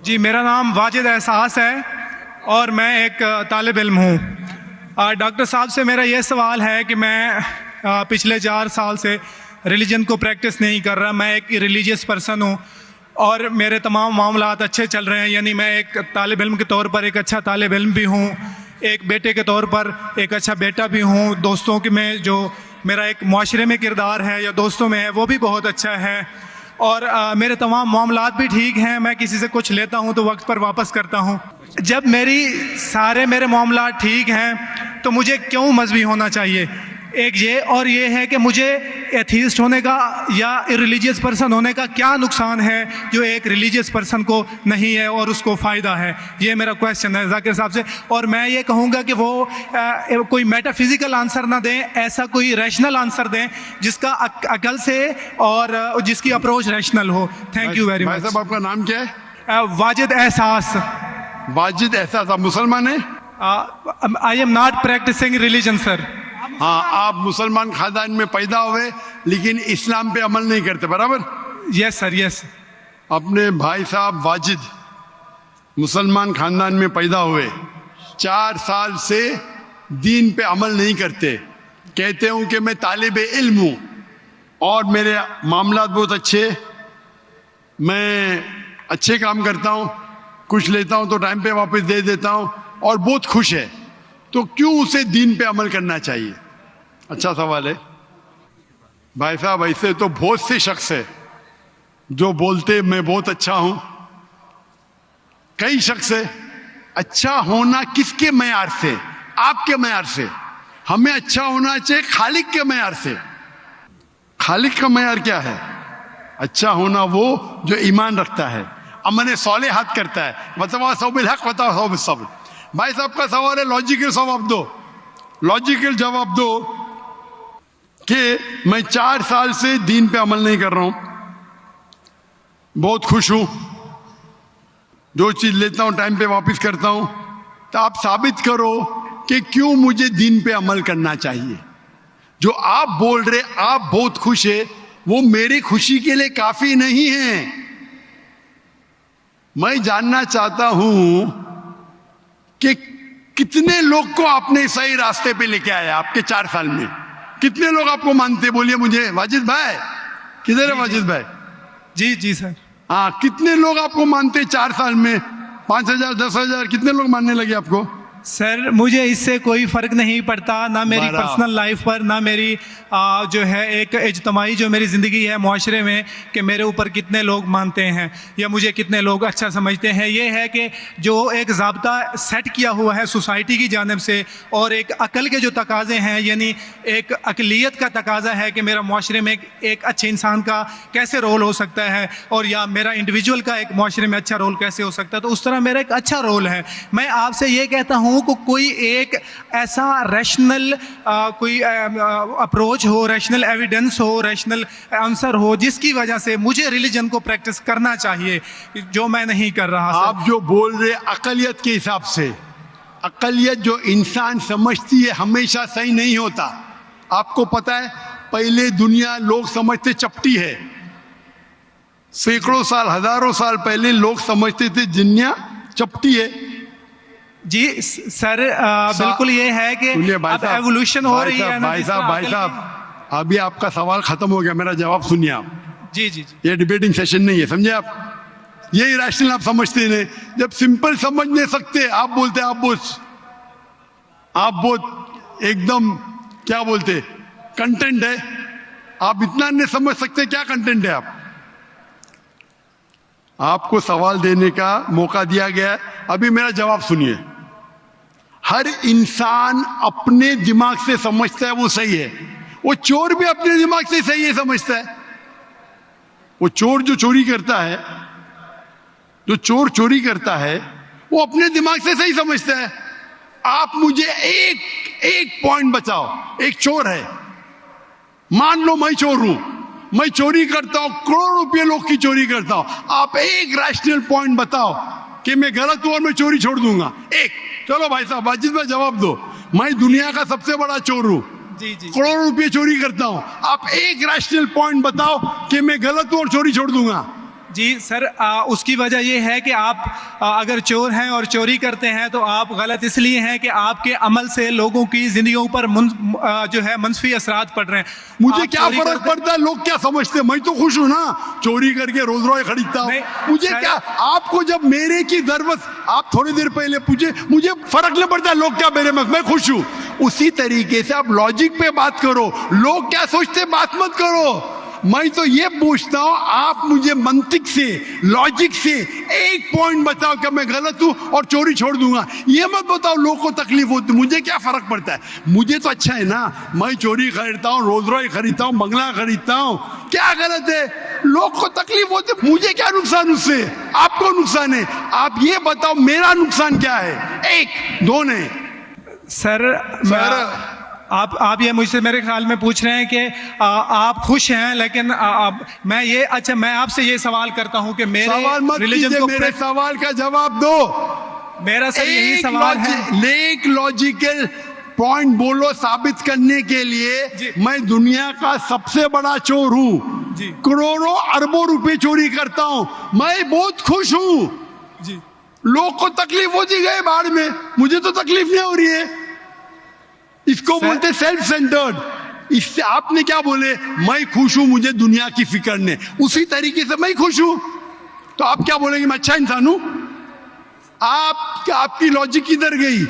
जी, मेरा नाम वाजिद एहसास है और मैं एक तालिब इल्म हूँ। डॉक्टर साहब से मेरा ये सवाल है कि मैं पिछले 4 साल से रिलीजन को प्रैक्टिस नहीं कर रहा। मैं एक रिलीजियस पर्सन हूँ और मेरे तमाम मामलात अच्छे चल रहे हैं, यानी मैं एक तालिब इल्म के तौर पर एक अच्छा तालिब इल्म भी हूँ, एक बेटे के तौर पर एक अच्छा बेटा भी हूँ। दोस्तों के में जो मेरा एक माशरे में किरदार है या दोस्तों में है वो भी बहुत अच्छा है और मेरे तमाम मामलात भी ठीक हैं। मैं किसी से कुछ लेता हूं तो वक्त पर वापस करता हूं। जब मेरे मामलात ठीक हैं तो मुझे क्यों मजहबी होना चाहिए? एक ये और ये है कि मुझे एथीस्ट होने का या रिलीजियस पर्सन होने का क्या नुकसान है जो एक रिलीजियस पर्सन को नहीं है और उसको फ़ायदा है? ये मेरा क्वेश्चन है जाकिर साहब से। और मैं ये कहूँगा कि वो कोई मेटाफिजिकल आंसर ना दें, ऐसा कोई रैशनल आंसर दें जिसका अकल से और जिसकी अप्रोच रैशनल हो। Thank you very much. साहब आपका नाम क्या है? वाजिद एहसास। वाजिद एहसास, आप मुसलमान हैं? I am not practising religion sir. हाँ, आप मुसलमान खानदान में पैदा हुए लेकिन इस्लाम पे अमल नहीं करते, बराबर? Yes sir, yes. अपने भाई साहब वाजिद मुसलमान खानदान में पैदा हुए, 4 साल से दीन पे अमल नहीं करते, कहते हूं कि मैं तालिब इल्म हूं और मेरे मामलात बहुत अच्छे, मैं अच्छे काम करता हूं, कुछ लेता हूं तो टाइम पे वापस दे देता हूं और बहुत खुश है, तो क्यों उसे दीन पे अमल करना चाहिए? अच्छा सवाल है भाई साहब। ऐसे तो बहुत से शख्स है जो बोलते मैं बहुत अच्छा हूं। कई शख्स है। अच्छा होना किसके मैयार से? आपके मैयार से। हमें अच्छा होना चाहिए खालिक के मैयार से। खालिक का मैयार क्या है? अच्छा होना वो जो ईमान रखता है, अमल सालेहात करता है, वतवासौ बिल हक वतवासौ बिस सब्र। भाई साहब का सवाल है, लॉजिकल जवाब दो, लॉजिकल जवाब दो कि मैं 4 साल से दीन पे अमल नहीं कर रहा हूं, बहुत खुश हूं, जो चीज लेता हूं टाइम पे वापस करता हूं, तो आप साबित करो कि क्यों मुझे दीन पे अमल करना चाहिए। जो आप बोल रहे आप बहुत खुश है, वो मेरी खुशी के लिए काफी नहीं है। मैं जानना चाहता हूं कि कितने लोग को आपने सही रास्ते पे लेके आया आपके 4 साल में? कितने लोग आपको मानते? बोलिए मुझे। वाजिद भाई किधर है? वाजिद भाई जी जी सर। हाँ, कितने लोग आपको मानते 4 साल में? 5,000, 10,000, कितने लोग मानने लगे आपको? सर मुझे इससे कोई फ़र्क नहीं पड़ता, ना मेरी पर्सनल लाइफ पर, ना मेरी जो है एक इज्तमाही जो मेरी ज़िंदगी है माशरे में, कि मेरे ऊपर कितने लोग मानते हैं या मुझे कितने लोग अच्छा समझते हैं। ये है कि जो एक ज़ाब्ता सेट किया हुआ है सोसाइटी की जानिब से और एक अकल के जो तकाज़े हैं, यानी एक अकलियत का तकाज़ा है कि मेरा माशरे में एक अच्छे इंसान का कैसे रोल हो सकता है और या मेरा इंडिविजुअल का एक माशरे में अच्छा रोल कैसे हो सकता है, तो उस तरह मेरा एक अच्छा रोल है। मैं आपसे ये कहता हूँ को कोई एक ऐसा रैशनल कोई अप्रोच हो, रैशनल एविडेंस हो, रैशनल आंसर हो जिसकी वजह से मुझे रिलीजन को प्रैक्टिस करना चाहिए, जो मैं नहीं कर रहा। आप जो बोल रहे अकलियत के हिसाब से, अकलियत जो इंसान समझती है हमेशा सही नहीं होता। आपको पता है, पहले दुनिया लोग समझते चपटी है। सैकड़ों साल, हजारों साल पहले लोग समझते थे दुनिया चपटी है। जी सर, बिल्कुल ये है कि अब एवोल्यूशन हो रही है। भाई साहब अभी आपका सवाल खत्म हो गया, मेरा जवाब सुनिए आप। जी जी जी। ये डिबेटिंग सेशन नहीं है, समझे आप? ये रैशनल आप समझते नहीं। जब सिंपल समझ नहीं सकते आप बोलते आप बहुत एकदम क्या बोलते कंटेंट है। आप इतना नहीं समझ सकते क्या कंटेंट है। आपको सवाल देने का मौका दिया गया है, अभी मेरा जवाब सुनिए। हर इंसान अपने दिमाग से समझता है वो सही है। वो चोर भी अपने दिमाग से सही है समझता है। वो चोर जो चोरी करता है वो अपने दिमाग से सही समझता है। आप मुझे एक पॉइंट बताओ। एक चोर है, मान लो मैं चोर हूं, मैं चोरी करता हूं, करोड़ों रुपये लोग की चोरी करता हूं। आप एक रैशनल पॉइंट बताओ कि मैं गलत हूं और मैं चोरी छोड़ दूंगा। एक। चलो भाई साहब वाजिद भाई जवाब दो। मैं दुनिया का सबसे बड़ा चोर हूं, करोड़ों रुपये चोरी करता हूं। आप एक रैशनल पॉइंट बताओ कि मैं गलत हूं और चोरी छोड़ दूंगा। जी सर, उसकी वजह ये है कि आप अगर चोर हैं और चोरी करते हैं तो आप गलत इसलिए हैं कि आपके अमल से लोगों की जिंदगियों पर जो है मनफी असरात पड़ रहे हैं। मुझे आप क्या चोरी फर्क करते- पड़ता है, लोग क्या समझते हैं? मैं तो खुश हूं ना, चोरी करके रोज रोज खरीदता हूँ। नहीं, मुझे सर- क्या, आपको जब मेरे की जरूरत, आप थोड़ी देर पहले पूछे, मुझे फर्क नहीं पड़ता लोग क्या मेरे में, मैं खुश हूं। उसी तरीके से आप लॉजिक पे बात करो, लोग क्या सोचते बात मत करो। मैं तो ये पूछता हूं, आप मुझे मंतिक से, लॉजिक से एक पॉइंट बताओ कि मैं गलत हूं और चोरी छोड़ दूंगा। ये मत बताओ लोग को तकलीफ होती, मुझे क्या फर्क पड़ता है, मुझे तो अच्छा है ना। मैं चोरी खरीदता हूं, रोज रोज खरीदता हूं, बंगला खरीदता हूं, क्या गलत है? लोग को तकलीफ होती, मुझे क्या नुकसान उससे, आपको नुकसान है। आप ये बताओ मेरा नुकसान क्या है? एक दो नहीं सर, सर। आप ये मुझसे मेरे ख्याल में पूछ रहे हैं कि आप खुश हैं, लेकिन मैं आपसे ये सवाल करता हूं कि मेरे सवाल मत रिलीजन कीजिए, को मेरे सवाल का जवाब दो। मेरा सर यही सवाल है। एक लॉजिकल पॉइंट बोलो साबित करने के लिए। जी। मैं दुनिया का सबसे बड़ा चोर हूं, जी। करोड़ों अरबों रुपए चोरी करता हूं, मैं बहुत खुश हूं। जी लोग को तकलीफ होती गई बाढ़ में, मुझे तो तकलीफ नहीं हो रही है। इसको बोलते सेल्फ सेंटर्ड। इससे आपने क्या बोले, मैं खुश हूं, मुझे दुनिया की फिक्र नहीं, उसी तरीके से मैं खुश हूं, तो आप क्या बोलेंगे मैं अच्छा इंसान हूं? आपकी लॉजिक किधर गई?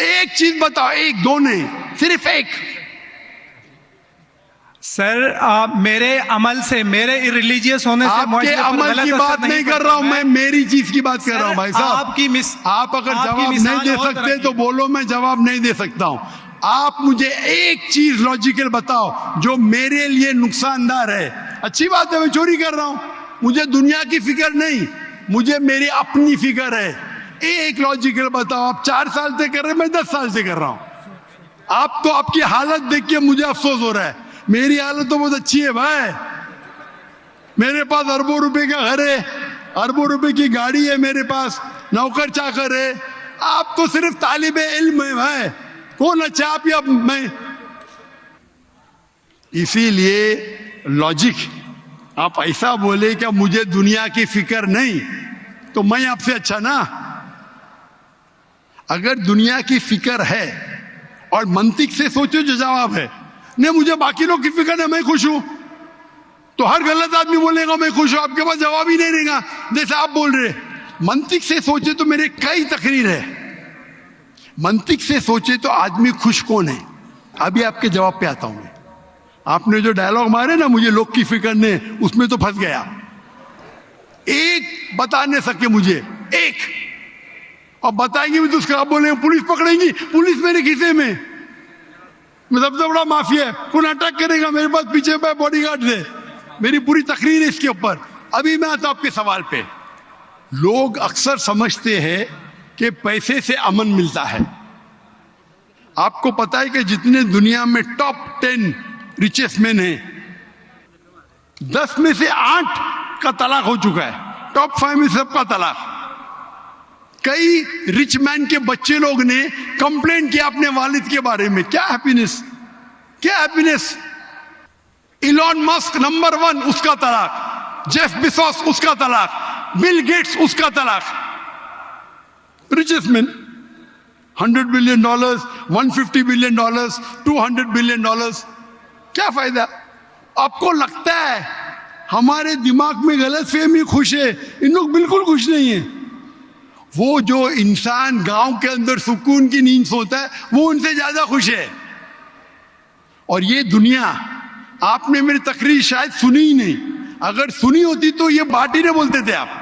एक चीज बताओ, एक दो नहीं, सिर्फ एक। सर, मेरे अमल से, मेरे रिलीजियस होने से आपके मुआशरे पर अमल गलत की असर बात नहीं कर पड़ता। रहा हूं, मैं मेरी चीज की बात कर रहा हूं भाई साहब। आप अगर आपकी जवाब मिसाल नहीं दे और सकते तरह तो की। बोलो, मैं जवाब नहीं दे सकता हूं। आप मुझे एक चीज लॉजिकल बताओ जो मेरे लिए नुकसानदार है। अच्छी बात है, मैं चोरी कर रहा हूं, मुझे दुनिया की फिक्र नहीं, मुझे मेरी अपनी फिक्र है। एक लॉजिकल बताओ। आप 4 साल से कर रहे हैं, मैं 10 साल से कर रहा हूं। आप तो आपकी हालत देख के मुझे अफसोस हो रहा है, मेरी हालत तो बहुत अच्छी है भाई। मेरे पास अरबों रुपए का घर है, अरबों रुपए की गाड़ी है मेरे पास, नौकर चाकर है। आप तो सिर्फ तालिबे इल्म है भाई, कौन अच्छा आप या मैं? इसीलिए लॉजिक, आप ऐसा बोले क्या मुझे दुनिया की फिक्र नहीं, तो मैं आपसे अच्छा ना। अगर दुनिया की फिक्र है और मंतिक से सोचो जो जवाब है, नहीं मुझे बाकी लोग की फिक्र है, मैं खुश हूं, तो हर गलत आदमी बोलेगा मैं खुश हूं, आपके पास जवाब ही नहीं रहेगा जैसे आप बोल रहे। मंतिक से सोचे तो मेरे कई तकरीर है, मंतिक से सोचे तो आदमी खुश कौन है? अभी आपके जवाब पे आता हूं मैं। आपने जो डायलॉग मारे ना, मुझे लोग की फिक्र नहीं, उसमें तो फंस गया। एक बता नहीं सके मुझे, एक। अब बताएंगे भी तो उसका आप बोलेंगे पुलिस पकड़ेगी, पुलिस मेरे खीसे में, मैं सबसे बड़ा माफिया है, कौन अटैक करेगा, मेरे पास पीछे पे बॉडीगार्ड है। मेरी पूरी तकरीर है इसके ऊपर। अभी मैं आता हूं आपके सवाल पे। लोग अक्सर समझते हैं कि पैसे से अमन मिलता है। आपको पता है कि जितने दुनिया में टॉप 10 रिचेस्ट मैन हैं, 10 में से 8 का तलाक हो चुका है, टॉप 5 में सबका तलाक। कई रिच मैन के बच्चे लोग ने कंप्लेंट किया अपने वालिद के बारे में, क्या हैप्पीनेस, क्या हैप्पीनेस। इलॉन मस्क नंबर 1, उसका तलाक। जेफ बेजोस, उसका तलाक। बिल गेट्स, उसका तलाक। Richest man, $100 billion, $150 billion, $200 billion. क्या फायदा? आपको लगता है हमारे दिमाग में गलत फहमी खुश है, इन लोग बिल्कुल खुश नहीं है। वो जो इंसान गांव के अंदर सुकून की नींद सोता है, वो उनसे ज्यादा खुश है। और ये दुनिया, आपने मेरी तकरीर शायद सुनी ही नहीं, अगर सुनी होती तो ये बात ही नहीं बोलते थे आप।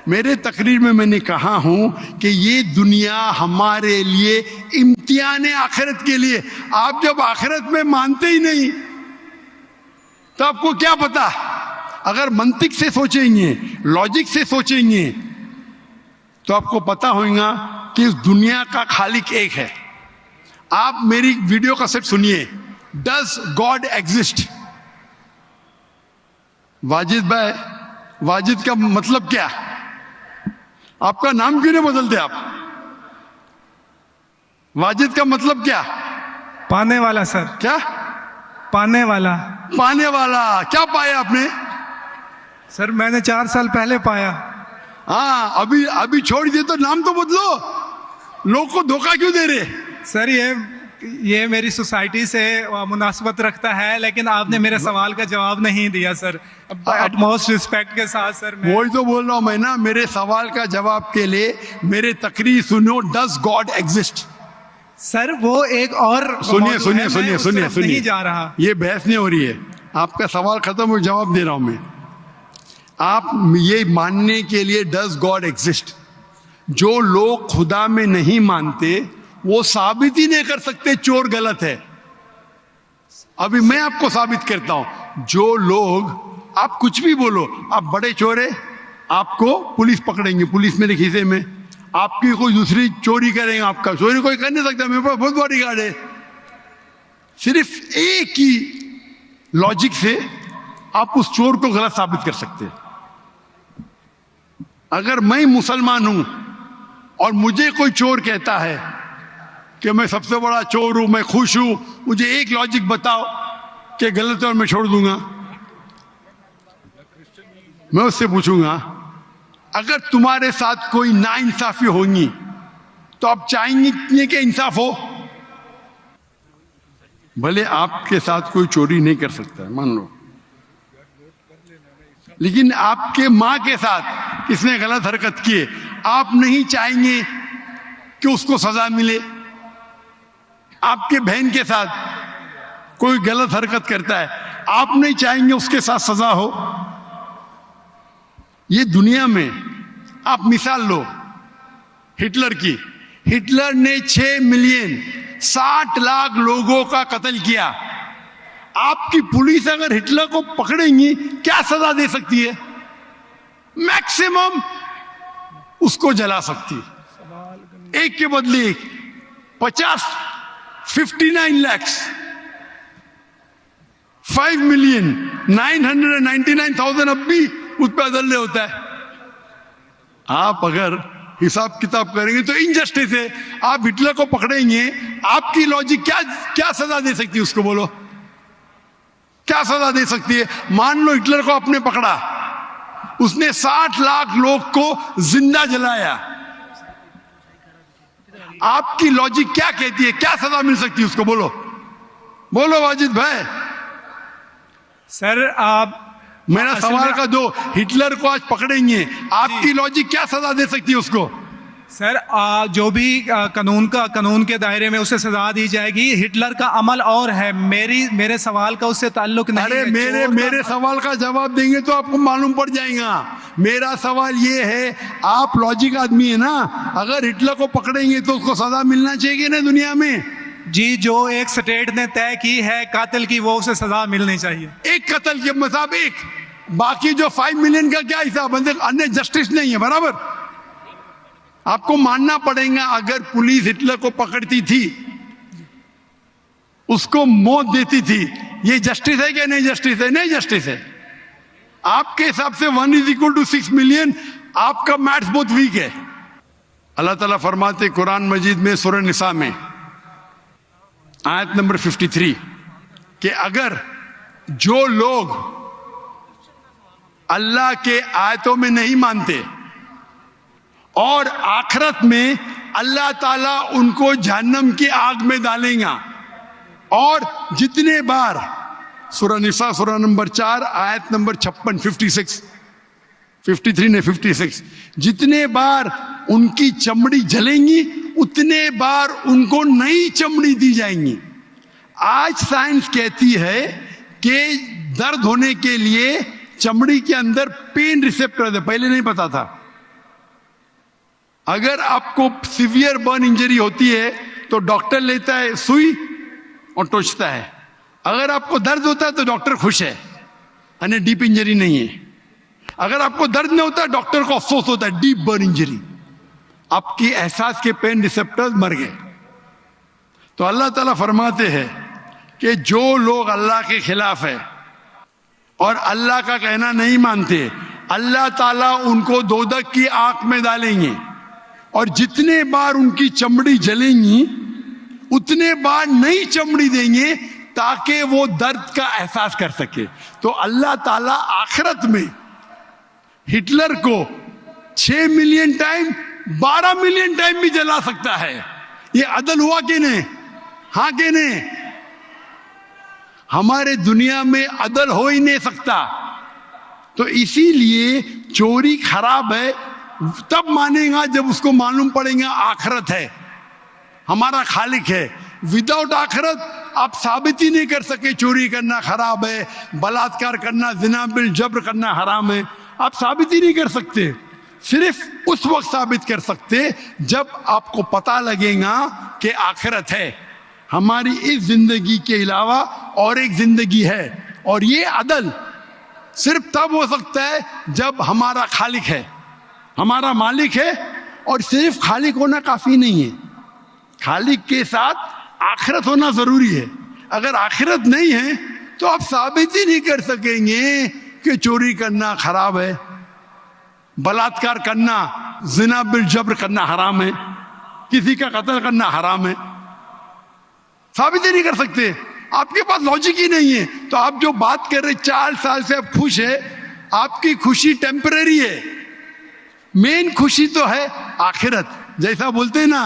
मेरे तकरीर में मैंने कहा हूं कि ये दुनिया हमारे लिए इम्तिहान है आखिरत के लिए। आप जब आखिरत में मानते ही नहीं तो आपको क्या पता? अगर मंतिक से सोचेंगे, लॉजिक से सोचेंगे, तो आपको पता होगा कि इस दुनिया का खालिक एक है। आप मेरी वीडियो कैसेट सुनिए, डज गॉड एग्जिस्ट? वाजिद भाई, वाजिद का मतलब क्या? आपका नाम क्यों नहीं बदलते आप? वाजिद का मतलब क्या? पाने वाला सर। क्या? पाने वाला। पाने वाला। क्या पाया आपने? सर मैंने 4 साल पहले पाया। हाँ, अभी अभी छोड़ दिए तो नाम तो बदलो, लोग को धोखा क्यों दे रहे? सर ये मेरी सोसाइटी से मुनासबत रखता है, लेकिन आपने मेरे सवाल का जवाब नहीं दिया सर। एटमोस्ट रिस्पेक्ट के साथ सर, वही तो बोल रहा हूं मैं ना, मेरे सवाल का जवाब के लिए मेरे तकरीर सुनो। Does God exist? सर वो एक और सुनिए सुनिए सुनिए सुनिए सुनिए, नहीं जा रहा। ये बहस नहीं हो रही है, आपका सवाल खत्म हो, जवाब दे रहा हूं मैं। आप ये मानने के लिए डज गॉड एग्जिस्ट, जो लोग खुदा में नहीं मानते वो साबित ही नहीं कर सकते चोर गलत है। अभी मैं आपको साबित करता हूं, जो लोग, आप कुछ भी बोलो, आप बड़े चोर है, आपको पुलिस पकड़ेंगे, पुलिस मेरे खीसे में, आपकी कोई दूसरी चोरी करेंगे, आपका चोरी कोई कर नहीं सकता, मेरे पास बहुत बड़ी गार्ड है। सिर्फ एक ही लॉजिक से आप उस चोर को गलत साबित कर सकते हैं। अगर मैं मुसलमान हूं और मुझे कोई चोर कहता है कि मैं सबसे बड़ा चोर हूं, मैं खुश हूं, मुझे एक लॉजिक बताओ कि गलत है और मैं छोड़ दूंगा। मैं उससे पूछूंगा, अगर तुम्हारे साथ कोई नाइंसाफी होगी तो आप चाहेंगे कि इंसाफ हो? भले आपके साथ कोई चोरी नहीं कर सकता, मान लो, लेकिन आपके मां के साथ किसने गलत हरकत की है, आप नहीं चाहेंगे कि उसको सजा मिले? आपके बहन के साथ कोई गलत हरकत करता है, आप नहीं चाहेंगे उसके साथ सजा हो? ये दुनिया में आप मिसाल लो हिटलर की। हिटलर ने 6 मिलियन 60 लाख लोगों का कत्ल किया। आपकी पुलिस अगर हिटलर को पकड़ेंगी क्या सजा दे सकती है? मैक्सिमम उसको जला सकती है, एक के बदले एक। 59 लाख 5,999,000 अब भी उस पर अदल्य होता है। आप अगर हिसाब किताब करेंगे तो इनजस्टिस है। आप हिटलर को पकड़ेंगे, आपकी लॉजिक क्या सजा दे सकती है उसको? बोलो, क्या सजा दे सकती है? मान लो हिटलर को आपने पकड़ा, उसने 60 लाख लोग को जिंदा जलाया, आपकी लॉजिक क्या कहती है, क्या सजा मिल सकती है उसको? बोलो बोलो वाजिद भाई। सर आप मेरा सवाल का दो, हिटलर को आज पकड़ेंगे, आपकी लॉजिक क्या सजा दे सकती है उसको? सर जो भी कानून के दायरे में उसे सजा दी जाएगी। हिटलर का अमल और है, मेरे सवाल का उससे ताल्लुक नहीं अरे है। मेरे सवाल का जवाब देंगे तो आपको मालूम पड़ जाएगा। मेरा सवाल ये है, आप लॉजिक आदमी है ना, अगर हिटलर को पकड़ेंगे तो उसको सजा मिलना चाहिए ना दुनिया में? जी, जो एक स्टेट ने तय की है कातिल की, वो उसे सजा मिलनी चाहिए। एक कत्ल के मतलब एक, बाकी जो 5 मिलियन का क्या हिसाब? अन्य जस्टिस नहीं है, बराबर? आपको मानना पड़ेगा, अगर पुलिस हिटलर को पकड़ती थी, उसको मौत देती थी, ये जस्टिस है क्या? नहीं जस्टिस है, नहीं जस्टिस है। आपके हिसाब से 1 = 6 मिलियन, आपका मैथ्स बहुत वीक है। अल्लाह ताला फरमाते कुरान मजीद में सूरह निसा में आयत नंबर 53 कि अगर जो लोग अल्लाह के आयतों में नहीं मानते और आखिरत में अल्लाह ताला उनको जहन्नम की आग में डालेगा, और जितने बार, सूरह निसा सूरह नंबर 4 आयत नंबर 56, 53 ने 56, जितने बार उनकी चमड़ी जलेंगी उतने बार उनको नई चमड़ी दी जाएंगी। आज साइंस कहती है कि दर्द होने के लिए चमड़ी के अंदर पेन रिसेप्टर है, पहले नहीं पता था। अगर आपको सीवियर बर्न इंजरी होती है तो डॉक्टर लेता है सुई और टोचता है। अगर आपको दर्द होता है तो डॉक्टर खुश है, यानी डीप इंजरी नहीं है। अगर आपको दर्द नहीं होता, डॉक्टर को अफसोस होता है, डीप बर्न इंजरी, आपकी एहसास के पेन रिसेप्टर्स मर गए। तो अल्लाह ताला फरमाते हैं कि जो लोग अल्लाह के खिलाफ है और अल्लाह का कहना नहीं मानते, अल्लाह ताला उनको दोजख की आग में डालेंगे, और जितने बार उनकी चमड़ी जलेंगी उतने बार नई चमड़ी देंगे ताकि वो दर्द का एहसास कर सके। तो अल्लाह ताला आखिरत में हिटलर को 6 मिलियन टाइम 12 मिलियन टाइम भी जला सकता है। ये अदल हुआ कि नहीं? हाँ कि नहीं? हमारे दुनिया में अदल हो ही नहीं सकता। तो इसीलिए चोरी खराब है तब मानेगा जब उसको मालूम पड़ेगा आखिरत है, हमारा खालिक है। विदाउट आखिरत आप साबित ही नहीं कर सके चोरी करना खराब है, बलात्कार करना, जिना बिल जब्र करना हराम है। आप साबित ही नहीं कर सकते। सिर्फ उस वक्त साबित कर सकते जब आपको पता लगेगा कि आखिरत है, हमारी इस जिंदगी के अलावा और एक जिंदगी है। और ये अदल सिर्फ तब हो सकता है जब हमारा खालिक है, हमारा मालिक है। और सिर्फ खालिक होना काफी नहीं है, खालिक के साथ आखिरत होना जरूरी है। अगर आखिरत नहीं है तो आप साबित ही नहीं कर सकेंगे कि चोरी करना खराब है, बलात्कार करना, जिना बिल जब्र करना हराम है, किसी का कत्ल करना हराम है। साबित ही नहीं कर सकते, आपके पास लॉजिक ही नहीं है। तो आप जो बात कर रहे 4 साल से आप खुश है, आपकी खुशी टेम्परेरी है। मेन खुशी तो है आखिरत। जैसा बोलते हैं ना,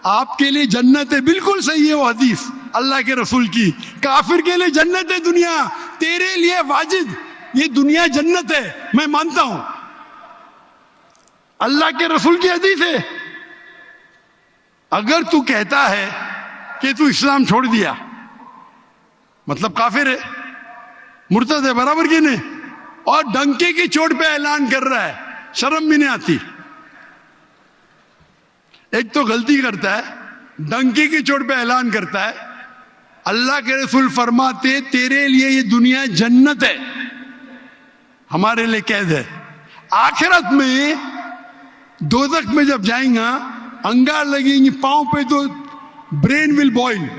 आपके लिए जन्नत है, बिल्कुल सही है वो हदीस अल्लाह के रसूल की। काफिर के लिए जन्नत है दुनिया, तेरे लिए वाजिद ये दुनिया जन्नत है, मैं मानता हूं। अल्लाह के रसूल की हदीस है। अगर तू कहता है कि तू इस्लाम छोड़ दिया, मतलब काफिर है, मुर्तद है, बराबर की नहीं, और डंके की चोट पे ऐलान कर रहा है, शर्म भी नहीं आती। एक तो गलती करता है, डंके की चोट पे ऐलान करता है। अल्लाह के रसूल फरमाते तेरे लिए ये दुनिया जन्नत है, हमारे लिए कैद है। आखिरत में दोजख में जब जाएगा, अंगार लगेंगी पांव पे तो ब्रेन विल बॉइल,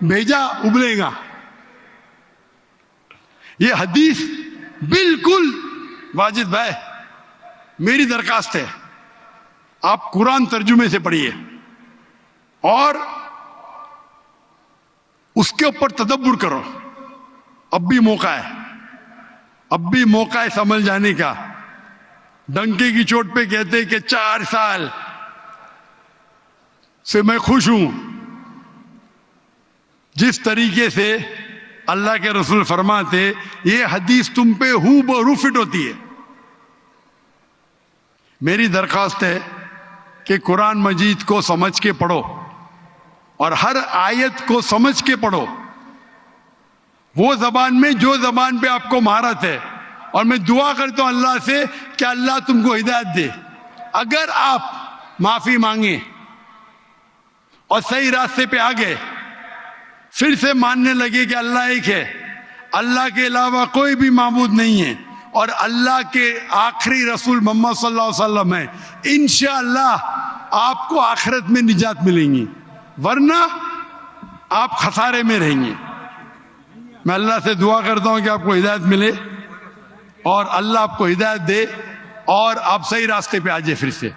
भेजा उबलेगा। ये हदीस बिल्कुल वाजिद भाई, मेरी दरखास्त है आप कुरान तर्जुमे से पढ़िए और उसके ऊपर तदब्बुर करो। अब भी मौका है, अब भी मौका है समझ जाने का। डंके की चोट पे कहते कि 4 साल से मैं खुश हूं। जिस तरीके से अल्लाह के रसूल फरमाते, ये हदीस तुम पे हूबहू फिट होती है। मेरी दरखास्त है कि कुरान मजीद को समझ के पढ़ो और हर आयत को समझ के पढ़ो, वो जबान में जो जबान पे आपको महारत है। और मैं दुआ करता हूं अल्लाह से कि अल्लाह तुमको हिदायत दे। अगर आप माफी मांगे और सही रास्ते पे आ गए, फिर से मानने लगे कि अल्लाह एक है, अल्लाह के अलावा कोई भी माबूद नहीं है और अल्लाह के आखिरी रसूल मोहम्मद सल्लल्लाहु अलैहि वसल्लम है, इंशाअल्लाह आपको आखिरत में निजात मिलेंगी, वरना आप खसारे में रहेंगे। मैं अल्लाह से दुआ करता हूं कि आपको हिदायत मिले और अल्लाह आपको हिदायत दे और आप सही रास्ते पे आ जाए फिर से।